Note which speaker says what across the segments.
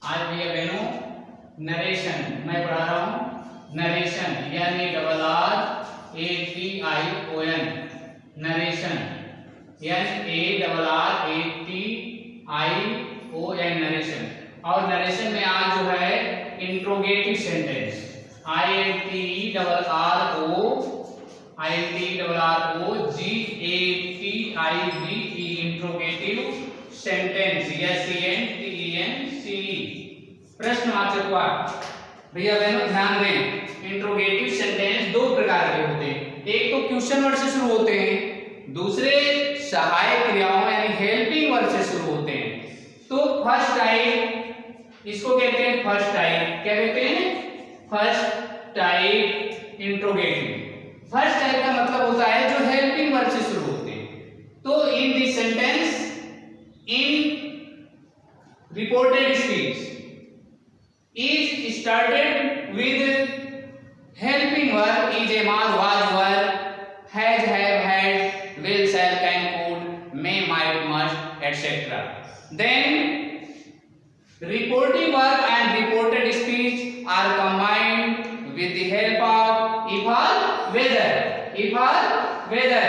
Speaker 1: आज भैया बहनों नरेशन मैं पढ़ा रहा हूँ। नरेशन यानी RRATION नरेशन यानी ARRATION नरेशन। और नरेशन में आज जो है interrogative sentence INTROGATIVE interrogative sentence SENTENCE। प्रश्नवाचक वाक्य भैया बहनों ध्यान दें, इंट्रोगेटिव सेंटेंस दो प्रकार के होते हैं। एक तो क्वेश्चन वर्ड से शुरू होते हैं, दूसरे सहायक क्रियाओं यानी हेल्पिंग वर्ड से शुरू होते हैं। तो फर्स्ट टाइप इसको कहते हैं फर्स्ट टाइप। क्या कहते हैं? First type interrogative. First type का मतलब होता है जो हेल्पिंग वर्ड से शुरू होते हैं। तो in this sentence in reported speech is started with helping verb is a was were has have had will shall can could may might must etc. Then reporting verb and reported speech are combined with the help of if or whether if or whether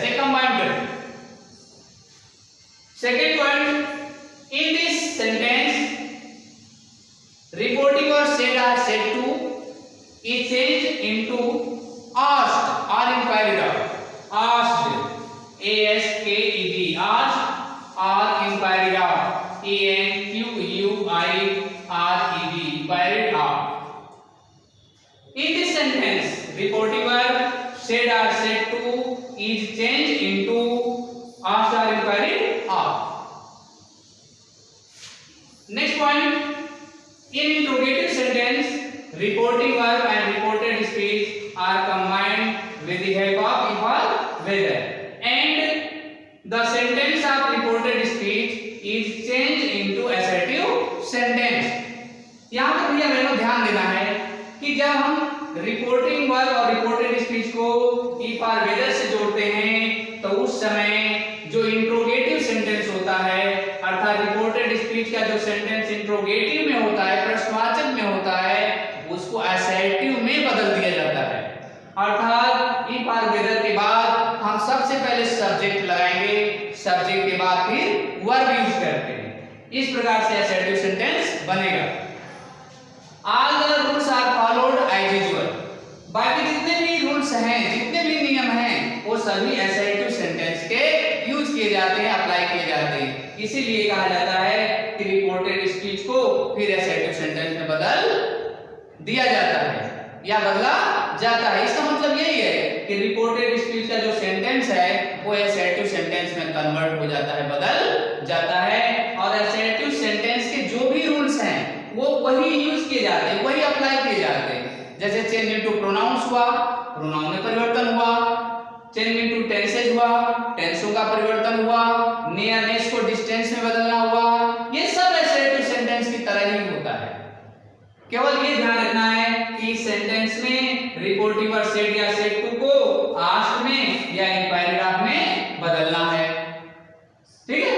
Speaker 1: से combine कर। Second one, in this sentence reporting or said or said to is changed into asked or inquired of। asked ASKED asked or inquired of ENQUIRED inquired of। In this sentence reporting verb said or said to is changed into asked or inquired of। Next point, in interrogative sentence reporting verb and reported speech are combined with the help of if or whether and the sentence of reported speech is changed into assertive sentence। यहाँ पर भैया मेरे को ध्यान देना है कि जब हम रिपोर्टिंग वर्ब और रिपोर्टेड स्पीच को if or whether से जोड़ते हैं तो उस समय जो इंट्रोगेटिव सेंटेंस होता है अर्थात रिपोर्टेड स्पीच का जो सेंटेंस इंट्रोगेटिव में होता है, प्रश्नवाचक में होता है, उसको असर्टिव में बदल दिया जाता है। अर्थात if or whether के बाद हम सबसे पहले सब्जेक्ट लगाएंगे, सब्जेक्ट के बाद फिर वर्ब यूज करते हैं। इस प्रकार से असर्टिव सेंटेंस बनेगा। All the rules are followed as usual। बाकी जितने भी रूल्स हैं, जितने भी नियम हैं, वो सभी असर्टिव सेंटेंस के यूज किए जाते हैं, अप्लाई किए जाते हैं। इसीलिए कहा जाता है कि रिपोर्टेड स्पीच को फिर असर्टिव सेंटेंस में बदल दिया जाता है या बदला जाता है। इसका मतलब यही है कि रिपोर्टेड स्पीच का जो सेंटेंस है वो असर्टिव सेंटेंस में कन्वर्ट हो जाता है, बदल जाता है। और असर्टिव सेंटेंस के जो भी रूल्स हैं वो वही यूज किए जाते हैं, वही अप्लाई किए जाते हैं। जैसे चेंज इनटू प्रोनाउंस हुआ, प्रोनाउन में परिवर्तन हुआ, चेंज इनटू टेंसेज हुआ, टेंसों का परिवर्तन हुआ, नियरनेस को डिस्टेंस में बदलना हुआ, ये सब असर्टिव सेंटेंस की तरह ही होता है। केवल ये ध्यान रखना है कि सेंटेंस में रिपोर्टिव वर्ब सेड या सेड टू को आस्क्ड में या इंक्वायर्ड ऑफ में बदलना है। ठीक है,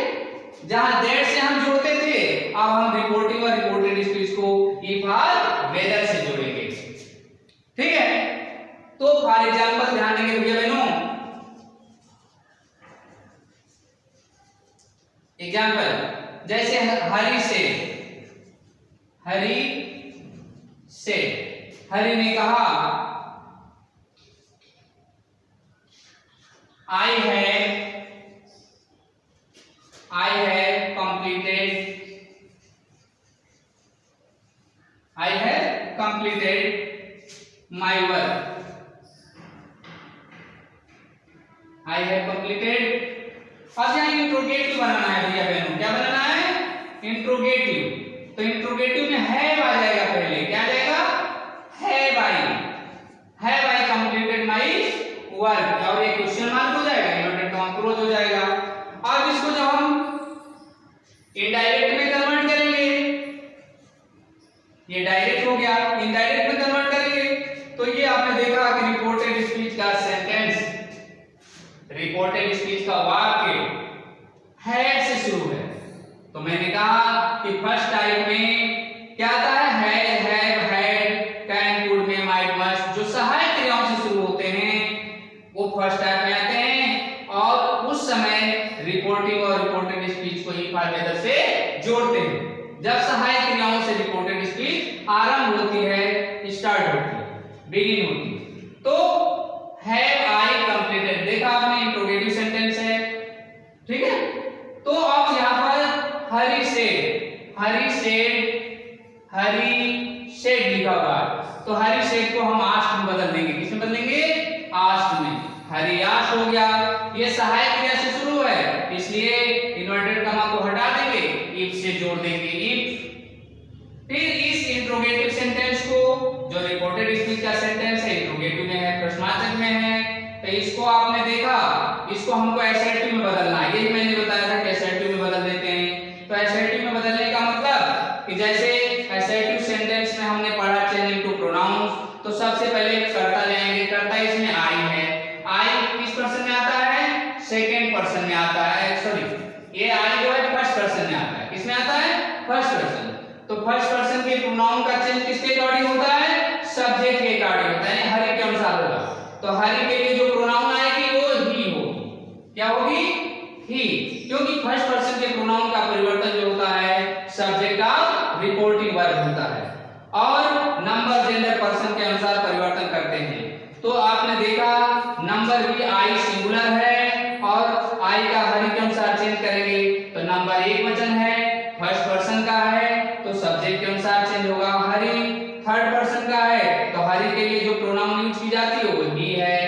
Speaker 1: जहां दैट से हम जोड़ते थे अब हम रिपोर्टिंग और रिपोर्टेड स्पीच को इफ और वेदर से जोड़ेंगे। ठीक है, तो फॉर एग्जांपल ध्यान देंगे भैया बहनों। एग्जांपल जैसे हरि ने कहा I have completed my work। I have completed। अब यहाँ इंट्रोगेटिव बनाना है भैया बहनों। क्या बनाना है? इंट्रोगेटिव। तो इंट्रोगेटिव में हैव आ जाएगा पहले। क्या आ जाएगा? Have I completed my work. और ये क्वेश्चन मार्क हो जाएगा, इन्वर्टेड कॉमा क्लोज हो जाएगा। अब इसको जब हम इनडायरेक्ट में कन्वर्ट करेंगे, ये डायरेक्ट हो गया, इनडायरेक्ट में कन्वर्ट करेंगे तो ये आपने देखा कि रिपोर्टेड स्पीच का सेंटेंस रिपोर्टेड स्पीच का वाक्य हैड से शुरू है, तो मैंने कहा कि फर्स्ट टाइप में क्या आता है, had, have, had, can, could, may, might, must, जो सहायक क्रियाओं से शुरू होते हैं वो फर्स्ट टाइप में आते हैं, और उस समय रिपोर्टिंग और रिपोर्टेड स्पीच को इफ और वेदर से जोड़ते हैं। जब सहायक क्रियाओं से रिपोर्टेड स्पीच आरंभ होती है, स्टार्ट होती है, बिगिन होती है। तो हैव आई कंप्लीटेड, देखा आपने इंट्रोगेटिव सेंटेंस है, ठीक है। तो अब यहाँ पर हरी सेड, हरी सेड, हरी सेड लिखा हुआ है, तो हरी सेड को हम आस्ट में बदल देंगे, किसमें बदलेंगे, आस्ट में, हरी आस्ट हो गया। ये सहायक क्रिया से शुरू है, इसलिए इन्वर्टेड कॉमा को हटा देंगे, इफ से जोड़ देंगे, इफ। फिर इस इंट्रोगेटिव सेंटेंस को, जो रिपोर्टेड स्पीच का सेंटेंस है, इंट्रोगेटिव में है, प्रश्नवाचक में है, तो इसको आपने देखा, इसको हमको एसर्टिव में बदलना है। यही मैंने बताया था कि एसर्टिव में बदल देते हैं। तो एसर्टिव में बदलने का मतलब कि जैसे एसर्टिव सेंटेंस में हमने पढ़ा चेंज इनटू प्रोनाउंस, तो सबसे पहले कर्ता लेंगे, कर्ता इसमें आई है, आई किस पर्सन में आता है, सेकंड पर्सन में आता है, सॉरी ये आई जो है फर्स्ट पर्सन में आता है, किसमें आता है, फर्स्ट पर्सन। तो फर्स्ट पर्सन के प्रोनाउन का चेंज किसके अकॉर्डिंग होता है, सब्जेक्ट के अकॉर्डिंग होता है, हरि के अनुसार होगा। तो हरि के लिए जो प्रोनाउन आएगी वो ही होगी, क्या होगी, ही, क्योंकि फर्स्ट पर्सन के प्रोनाउन का परिवर्तन जो होता है सब्जेक्ट का रिपोर्टिंग वर्ब होता है, और नंबर जेंडर पर्सन के अनुसार परिवर्तन करते हैं। तो आपने देखा नंबर भी आई सिंगुलर है, और आई का हरि के अनुसार चेंज करेंगे, तो नंबर एक वचन है, फर्स्ट पर्सन का है, तो सब्जेक्ट के अनुसार चेंज होगा हरि, थर्ड पर्सन का है, तो हरि के लिए जो प्रोनाउन यूज की जाती है वो ही है।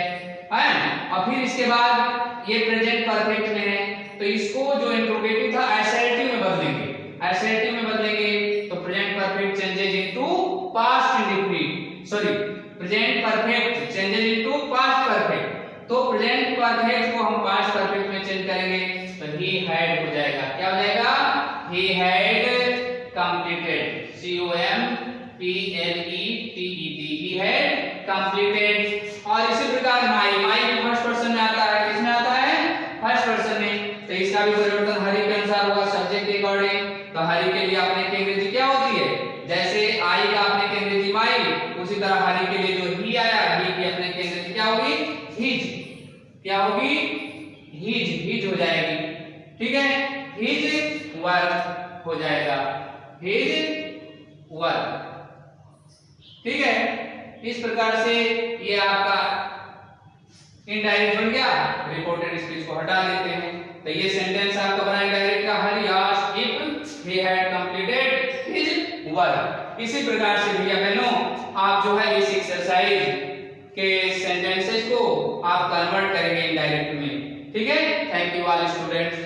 Speaker 1: और फिर इसके बाद ये प्रेजेंट परफेक्ट में है, तो इसको जो इंट्रोगेटिव था एसर्टिव में बदलेंगे, एसर्टिव में बदलेंगे, तो present perfect changes into past indefinite, sorry present perfect changes into past perfect, तो प्रेजेंट परफेक्ट को हम पास्ट परफेक्ट में चेंज करेंगे, तो ही हैड हो जाएगा, क्या हो जाएगा, he had completed, COMPLETED, he had completed. और इसी प्रकार माई, माई भी फर्स्ट पर्सन में आता है, किसमें आता है, फर्स्ट पर्सन में, तो इसका भी परिवर्तन हरि के अनुसार होगा, सब्जेक्ट के अकॉर्डिंग। तो हरि के लिए आपने की अंग्रेजी क्या होती है, जैसे आई का आपने की अंग्रेजी माई, उसी तरह हरि के लिए जो ही आया, ही की अपने की अंग्रेजी क्या होगी, हिज, क्या होगी, हिज, हिज हो जाएगी, ठीक है, हिज वर्क हो जाएगा, हिज वर्क, ठीक है। इस प्रकार से ये आपका इनडायरेक्ट बन गया, रिपोर्टेड स्पीच को हटा देते हैं, तो ये सेंटेंस आपका बना डायरेक्ट का, Hari asked if he had completed his work. इसी प्रकार से भैया बहनों आप जो है इस एक्सरसाइज के सेंटेंसेस को आप कन्वर्ट करेंगे इनडायरेक्ट में, ठीक है। Thank you all students.